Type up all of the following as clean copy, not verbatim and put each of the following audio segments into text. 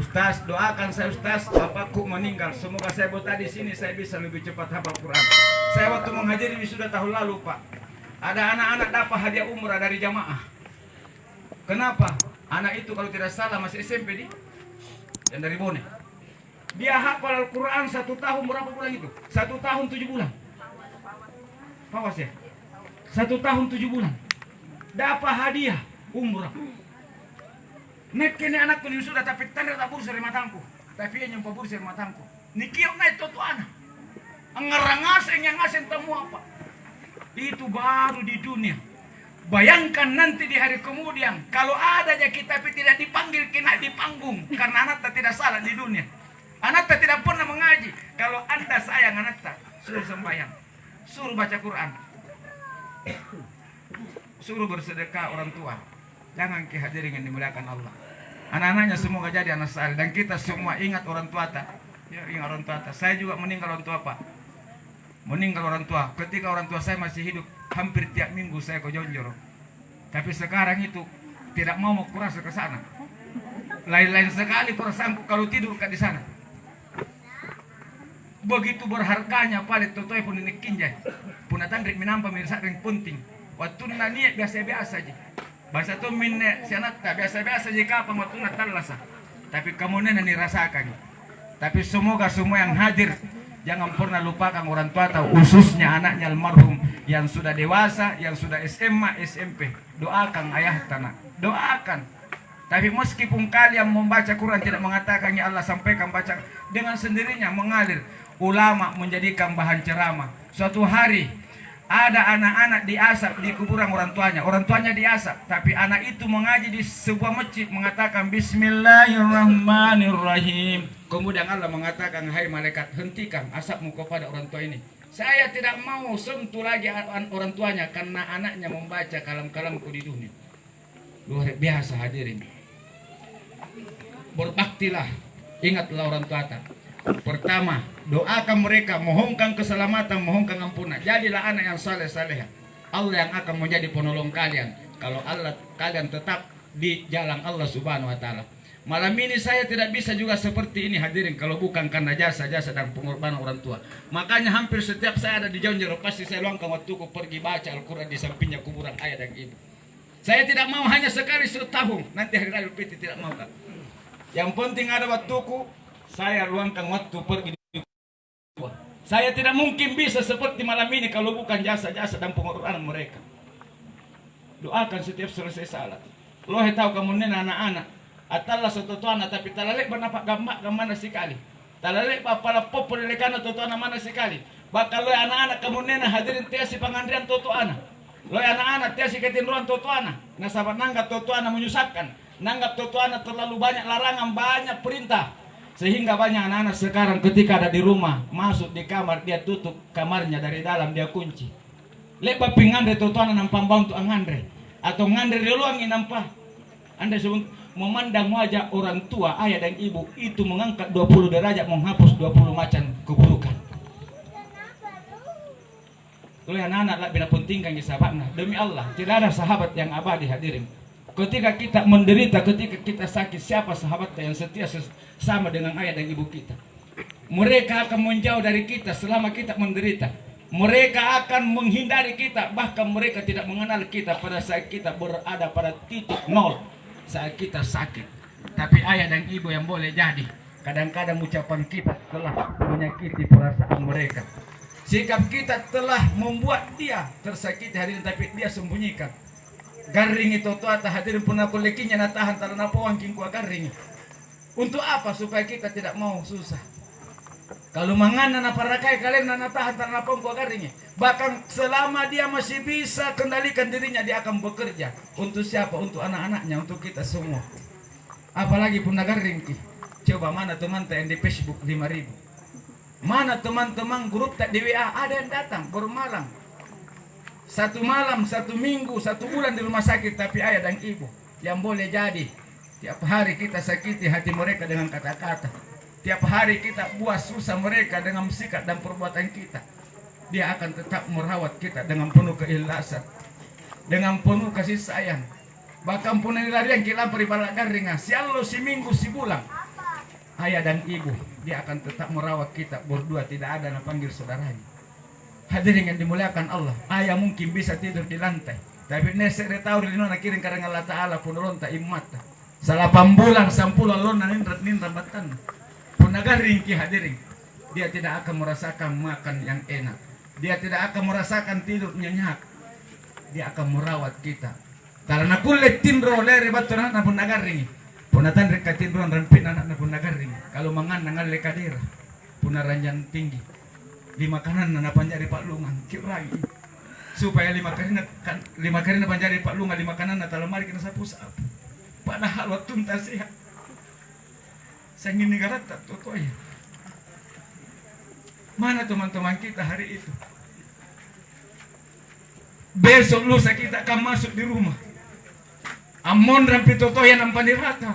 Ustaz, doakan saya Ustaz, bapakku meninggal. Semoga saya betah di sini, saya bisa lebih cepat hafal Quran. Saya waktu menghadiri wisuda tahun lalu, Pak, ada anak-anak dapat hadiah umrah dari jamaah. Kenapa? Anak itu kalau tidak salah masih SMP yang dari Bone. Dia hafal Al-Quran 1 tahun berapa bulan itu? 1 tahun 7 bulan. Awas ya. 1 tahun 7 bulan. Dapat hadiah umrah. Nek kini anakku sudah tapi tanda tak bursa dari matangku. Tapi ia nyempa bursa dari matangku. Nikiok naik toto anak. Ngerangaseng yang ngaseng temu apa? Itu baru di dunia. Bayangkan nanti di hari kemudian kalau ada aja kita tapi tidak dipanggil kena di panggung karena anak tak tidak salah di dunia. Anak tak tidak pernah mengaji. Kalau Anda sayang anak tak, suruh sembahyang, suruh baca Quran, suruh bersedekah orang tua. Jangan kehadirin yang dimuliakan Allah. Anak-anaknya semoga jadi anak saleh dan kita semua ingat orang tua tak. Ya, ingat orang tua tak. Saya juga meninggal orang tua, Pak. Meninggal orang tua. Ketika orang tua saya masih hidup, hampir tiap minggu saya ke Jonjoro. Tapi sekarang itu tidak mau kurasa ke sana. Lain-lain sekali perasaanku kalau tidur di sana. Begitu berharganya paling totoi pun ini kinjai. Punah tandrik minampa mirsa yang penting. Waktu nani biasa-biasa aja. Bahasa tu minne sianata biasa-biasa jika apa waktu natalasa. Tapi kamu nani rasakan. Tapi semoga semua yang hadir jangan pernah lupakan orang tua atau khususnya anaknya almarhum yang sudah dewasa, yang sudah SMA, SMP. Doakan ayah tanah. Doakan. Tapi meskipun kalian membaca Quran tidak mengatakan ya Allah sampaikan baca dengan sendirinya mengalir. Ulama menjadikan bahan ceramah. Suatu hari ada anak-anak diasap di kuburan orang tuanya. Orang tuanya diasap, tapi anak itu mengaji di sebuah masjid mengatakan Bismillahirrahmanirrahim. Kemudian Allah mengatakan, hai malaikat, hentikan asapmu kepada orang tua ini. Saya tidak mau sentuh lagi orang tuanya karena anaknya membaca kalam-kalamku di dunia. Luar biasa hadirin. Berbaktilah, ingatlah orang tua. Pertama, doakan mereka, mohonkan keselamatan, mohonkan ampunan. Jadilah anak yang saleh-saleh. Allah yang akan menjadi penolong kalian. Kalau kalian tetap di jalan Allah Subhanahu wa taala. Malam ini saya tidak bisa juga seperti ini hadirin kalau bukan karena jasa-jasa dan pengorbanan orang tua. Makanya hampir setiap saya ada di Jonjoro pasti saya luangkan waktuku pergi baca Al-Quran di sampingnya kuburan ayah dan ibu. Saya tidak mau hanya sekali setahun, nanti hari raya Idul Fitri tidak mau kan. Yang penting ada waktuku, saya luangkan waktu pergi di kuburan. Saya tidak mungkin bisa seperti malam ini kalau bukan jasa-jasa dan pengorbanan mereka. Doakan setiap selesai salat. Lo tahu kamu nena anak-anak. Atalah sototoana tapi talalek bernapak gambak mana sekali. Talalek pala popo lekana totoana mana sekali. Bakal lo anak-anak kamu nena hadirin tiasi pangandrian totoana. Lo anak-anak tiasi ketinruan totoana. Nasabat nanggap totoana menyusahkan. Nanggap totoana terlalu banyak larangan, banyak perintah. Sehingga banyak anak-anak sekarang ketika ada di rumah, masuk di kamar, dia tutup kamarnya dari dalam, dia kunci. Lepas pingandre totoana nampak untuk angandre. Atau ngandre di luang nampak. Anda sebut memandang wajah orang tua, ayah dan ibu itu mengangkat 20 derajat, menghapus 20 macam keburukan. Oleh anak-anak lah bila pentingkan sahabatnya. Demi Allah, tidak ada sahabat yang abadi hadirin. Ketika kita menderita, ketika kita sakit, siapa sahabatnya yang setia sama dengan ayah dan ibu kita? Mereka akan menjauh dari kita selama kita menderita. Mereka akan menghindari kita, bahkan mereka tidak mengenal kita pada saat kita berada pada titik nol. Saat kita sakit. Tapi ayah dan ibu yang boleh jadi kadang-kadang ucapan kita telah menyakiti perasaan mereka. Sikap kita telah membuat dia tersakiti hadirin, tapi dia sembunyikan. Garing itu tuata hadirin pun aku lekinya natahan tanah wangking kuah garing. Untuk apa? Supaya kita tidak mau susah. Kalau mangana na parakai kalian na tahan tanah kuah garing. Bahkan selama dia masih bisa kendalikan dirinya, dia akan bekerja. Untuk siapa? Untuk anak-anaknya, untuk kita semua. Apalagi pun negara ringki. Coba mana teman yang di Facebook 5.000. Mana teman-teman grup tak di WA ada yang datang bermalam. 1 malam, 1 minggu, 1 bulan di rumah sakit. Tapi ayah dan ibu yang boleh jadi tiap hari kita sakiti hati mereka dengan kata-kata. Tiap hari kita buat susah mereka dengan sikap dan perbuatan kita. Dia akan tetap merawat kita dengan penuh keikhlasan, dengan penuh kasih sayang. Bahkan pun lari yang kita peribarat garingan, si Allah si minggu si bulan. ayah dan ibu, dia akan tetap merawat kita berdua, tidak ada yang panggil saudaranya. Hadirin yang dimuliakan Allah, ayah mungkin bisa tidur di lantai, tapi nesek dia tahu di nona kiring karena Allah Ta'ala pun ronta imat. Salah pambulan sampula lona nindrat batan. Pun agar ringki hadirin, dia tidak akan merasakan makan yang enak, dia tidak akan merasakan tidur nyenyak, dia akan merawat kita. Karena kulit tindro leri batu anak pun agar ringi. Punatan reka tindro rampin anak pun agar ringi. Kalau mangan nangal lekadira, punaranjan tinggi. Di makanan nana panjari pak lungan kirai. Supaya lima kali na panjari pak lungan di makanan na talamari kena sapu-sapu. Padahal waktu entah sehat. Sangin negara tak totoy. Mana teman-teman kita hari itu? Besok lusa kita akan masuk di rumah. Amon rampi totoyan ang panirata.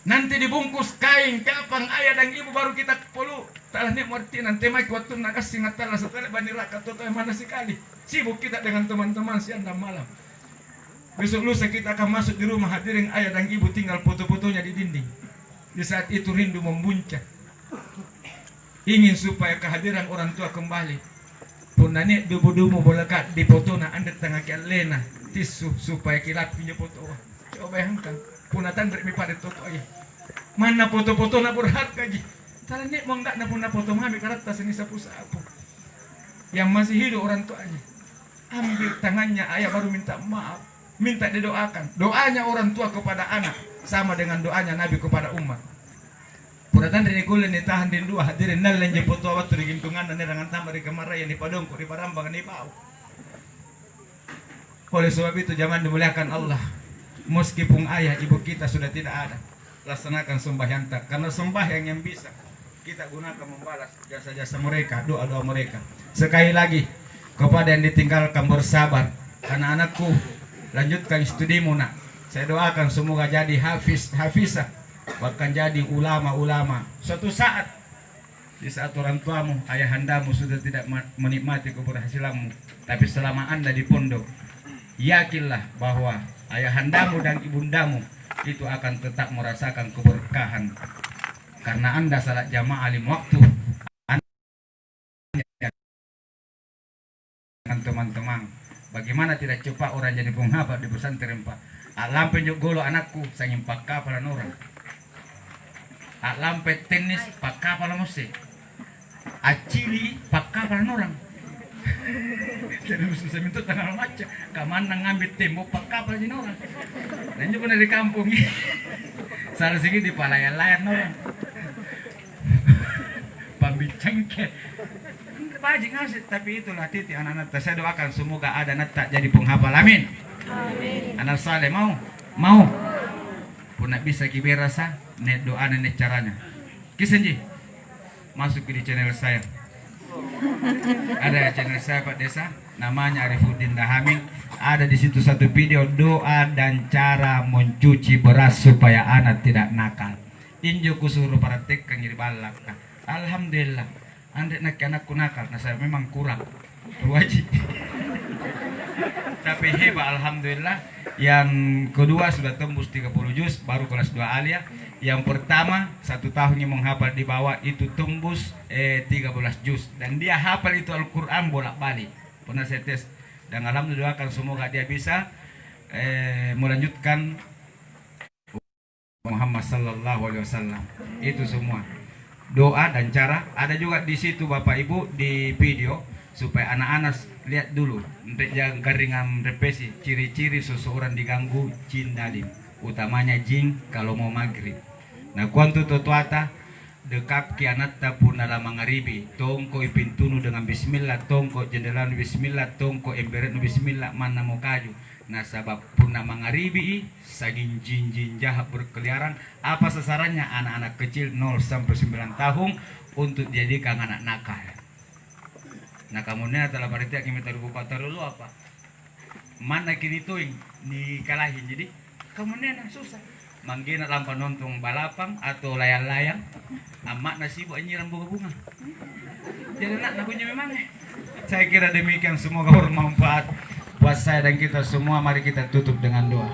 Nanti dibungkus kain kapang ayah dan ibu baru kita pelu. Talah ni morti nanti mai waktu nak singat talah setelah baniraka totoyan mana sekali. Sibuk kita dengan teman-teman siang dan malam. Besok lusa kita akan masuk di rumah, hadirin ayah dan ibu tinggal foto-fotonya di dinding. Di saat itu rindu membuncah. Ingin supaya kehadiran orang tua kembali. Punani dubu-dubu bolekat di foto na anda tengah kian lena tisu supaya kilat punya foto. Coba bayangkan. Punatan rek mi pada foto aja. Mana foto-foto na berharga ji. Tala nek mau enggak na puna foto mami karata seni sapu-sapu. Yang masih hidup orang tuanya. Ambil tangannya ayah baru minta maaf. Minta didoakan. Doanya orang tua kepada anak sama dengan doanya Nabi kepada umat. Punatan dari kulen ni tahan din dua hadirin nalan je foto waktu di gintungan na nerangan tambah di Kemaraya ni Padongko di Parambang ni Pau. Oleh sebab itu jangan dimuliakan Allah. Meskipun ayah ibu kita sudah tidak ada, laksanakan sembahyang tak, karena sembahyang yang bisa kita gunakan membalas jasa-jasa mereka, doa-doa mereka. Sekali lagi kepada yang ditinggalkan bersabar, anak-anakku lanjutkan studimu nak. Saya doakan semoga jadi hafizah, bahkan jadi ulama-ulama. Suatu saat di saat orang tuamu, ayahandamu sudah tidak menikmati keberhasilanmu, tapi selama anda di pondok, yakinlah bahwa ayahandamu dan ibundamu itu akan tetap merasakan keberkahan karena anda salat jamaah lima waktu dengan teman-teman. Bagaimana tidak cepat orang jadi penghafal di pesantren Pak. Lampe golo anakku sangin pak kapalan orang. Lampe tenis pak kapalan musik. Acili pak kapalan orang. Jadi mesti saya minta tanggal macam kamana ngambil tembok pak kapal di orang. Dan juga dari kampung salah segi di palayan-layan orang. Pambincang ke bajing ngasih, tapi itulah titik anak-anak. Saya doakan semoga ada anak tak jadi penghafal, amin. Anak saleh mau pun nak bisa kiberasa net doa net caranya. Kisenji masuk ke di channel saya. Ada channel saya Pak Desa, namanya Arifuddin Dahamin. Ada di situ satu video doa dan cara mencuci beras supaya anak tidak nakal. Injo kusuruh praktek kang jadi balak. Alhamdulillah, andek anakku nakal. Nah saya memang kurang wajib. Tapi hebat alhamdulillah. Yang kedua sudah tembus 30 juz, baru kelas 2 alia. Yang pertama 1 tahunnya menghafal di bawah itu tembus 13 juz, dan dia hafal itu Al-Quran bolak-balik. Pernah saya tes dan alhamdulillah doakan semoga dia bisa melanjutkan Muhammad sallallahu alaihi wasallam. Itu semua doa dan cara ada juga di situ Bapak Ibu di video supaya anak-anak lihat dulu untuk jangan garingan represi ciri-ciri seseorang diganggu jin dalim, utamanya jin kalau mau maghrib. Nah kuantu totoata dekap kianata punala mangaribi tongko ipintunu dengan bismillah, tongko jendelan bismillah, tongko emberet bismillah, mana mau kaju. Nah sabab punna mangaribi saging jin-jin jahat berkeliaran. Apa sasarannya? Anak-anak kecil 0 sampai 9 tahun untuk dijadikan anak nakal. Nah kemudian telah berarti kami terbuka dulu apa mana kini tuh ni kalahin, jadi kemudian susah manggina lampa nonton balapang atau layang-layang amak nasi buat nyiram bunga-bunga. Jadi nak punya memang saya kira demikian, semoga bermanfaat buat saya dan kita semua. Mari kita tutup dengan doa.